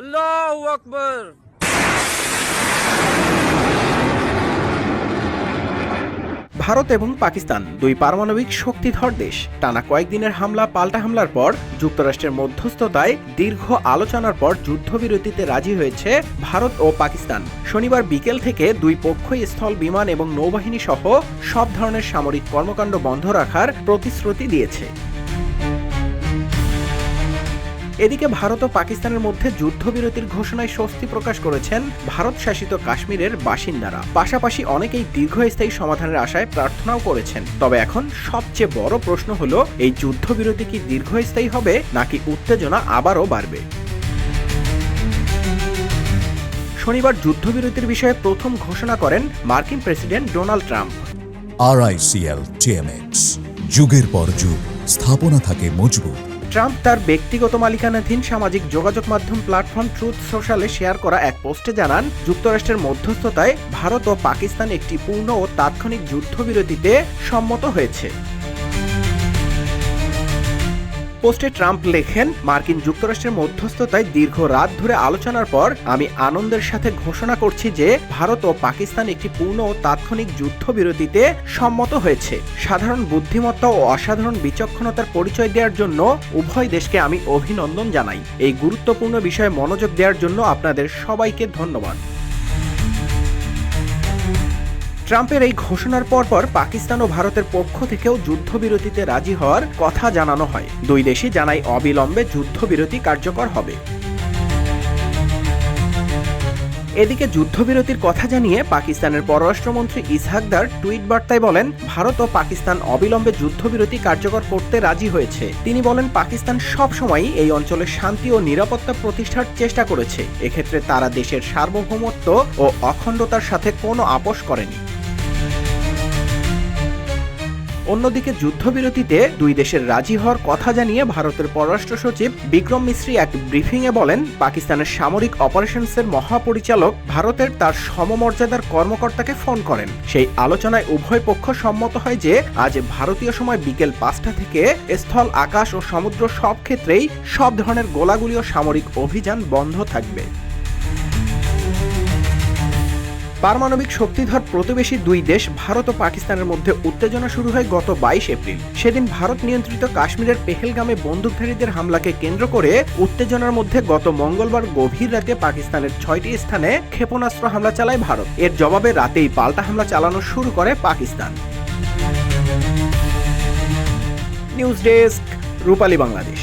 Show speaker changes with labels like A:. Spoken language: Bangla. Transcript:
A: আল্লাহু আকবার।
B: ভারত এবং পাকিস্তান দুই পারমাণবিক শক্তিধর দেশ। টানা কয়েকদিনের হামলা পাল্টা হামলার পর যুক্তরাষ্ট্রের মধ্যস্থতায় দীর্ঘ আলোচনার পর যুদ্ধবিরতিতে রাজি হয়েছে ভারত ও পাকিস্তান। শনিবার বিকেল থেকে দুই পক্ষই স্থল, বিমান এবং নৌবাহিনী সহ সব ধরনের সামরিক কর্মকাণ্ড বন্ধ রাখার প্রতিশ্রুতি দিয়েছে। এদিকে ভারত ও পাকিস্তানের মধ্যে যুদ্ধবিরতির ঘোষণায় স্বস্তি প্রকাশ করেছেন ভারত শাসিত কাশ্মীরের বাসিন্দারা। পাশাপাশি অনেকেই দীর্ঘস্থায়ী সমাধানের আশায় প্রার্থনাও করেছেন। তবে এখন সবচেয়ে বড় প্রশ্ন হলো, এই যুদ্ধবিরতি কি দীর্ঘস্থায়ী হবে নাকি উত্তেজনা আবারও বাড়বে? শনিবার যুদ্ধবিরতির বিষয়ে প্রথম ঘোষণা করেন মার্কিন president Donald Trump.
C: RICL TMX, যুগের পর যুগ স্থাপনা থাকে মজবুত।
B: ট্রাম্প তার ব্যক্তিগত মালিকানাধীন সামাজিক যোগাযোগ মাধ্যম প্ল্যাটফর্ম ট্রুথ সোশ্যালে শেয়ার করা এক পোস্টে জানান, যুক্তরাষ্ট্রের মধ্যস্থতায় ভারত ও পাকিস্তান একটি পূর্ণ ও তাৎক্ষণিক যুদ্ধবিরতিতে সম্মত হয়েছে। পোস্টে ট্রাম্প লেখেন, মার্কিন যুক্তরাষ্ট্রের মধ্যস্থতায় দীর্ঘ রাত ধরে আলোচনার পর আমি আনন্দের সাথে ঘোষণা করছি যে ভারত ও পাকিস্তান একটি পূর্ণ ও তাৎক্ষণিক যুদ্ধবিরতিতে সম্মত হয়েছে। সাধারণ বুদ্ধিমত্তা ও অসাধারণ বিচক্ষণতার পরিচয় দেওয়ার জন্য উভয় দেশকে আমি অভিনন্দন জানাই। এই গুরুত্বপূর্ণ বিষয়ে মনোযোগ দেওয়ার জন্য আপনাদের সবাইকে ধন্যবাদ। ট্রাম্পের এই ঘোষণার পরপর পাকিস্তান ও ভারতের পক্ষ থেকেও যুদ্ধবিরতিতে রাজি হওয়ার কথা জানানো হয়। দুই দেশই জানায় অবিলম্বে যুদ্ধবিরতি কার্যকর হবে। এদিকে যুদ্ধবিরতির কথা জানিয়ে পাকিস্তানের পররাষ্ট্রমন্ত্রী ইসহাক দার টুইট বার্তায় বলেন, ভারত ও পাকিস্তান অবিলম্বে যুদ্ধবিরতি কার্যকর করতে রাজি হয়েছে। তিনি বলেন, পাকিস্তান সব সময়ই এই অঞ্চলে শান্তি ও নিরাপত্তা প্রতিষ্ঠার চেষ্টা করেছে। এক্ষেত্রে তারা দেশের সার্বভৌমত্ব ও অখণ্ডতার সাথে কোনো আপোষ করেনি। অন্যদিকে যুদ্ধবিরতিতে দুই দেশের রাজি হওয়ার কথা জানিয়ে ভারতের পররাষ্ট্র সচিব বিক্রম মিশ্রি এক ব্রিফিংয়ে বলেন, পাকিস্তানের সামরিক অপারেশনসের মহাপরিচালক ভারতের তার সমমর্যাদার কর্মকর্তাকে ফোন করেন। সেই আলোচনায় উভয় পক্ষ সম্মত হয় যে আজ ভারতীয় সময় বিকেল 5টা থেকে স্থল, আকাশ ও সমুদ্র সব ক্ষেত্রেই সব ধরনের গোলাগুলি ও সামরিক অভিযান বন্ধ থাকবে। পারমাণবিক শক্তিধর প্রতিবেশী দুই দেশ ভারত ও পাকিস্তানের মধ্যে উত্তেজনা শুরু হয় গত 22 এপ্রিল। সেদিন ভারত নিয়ন্ত্রিত কাশ্মীরের পেহেলগামে বন্দুকধারীদের হামলাকে কেন্দ্র করে উত্তেজনার মধ্যে গত মঙ্গলবার গভীর রাতে পাকিস্তানের 6টি স্থানে ক্ষেপণাস্ত্র হামলা চালায় ভারত। এর জবাবে রাতেই পাল্টা হামলা চালানো শুরু করে পাকিস্তান। নিউজ ডেস্ক, রূপালী বাংলাদেশ।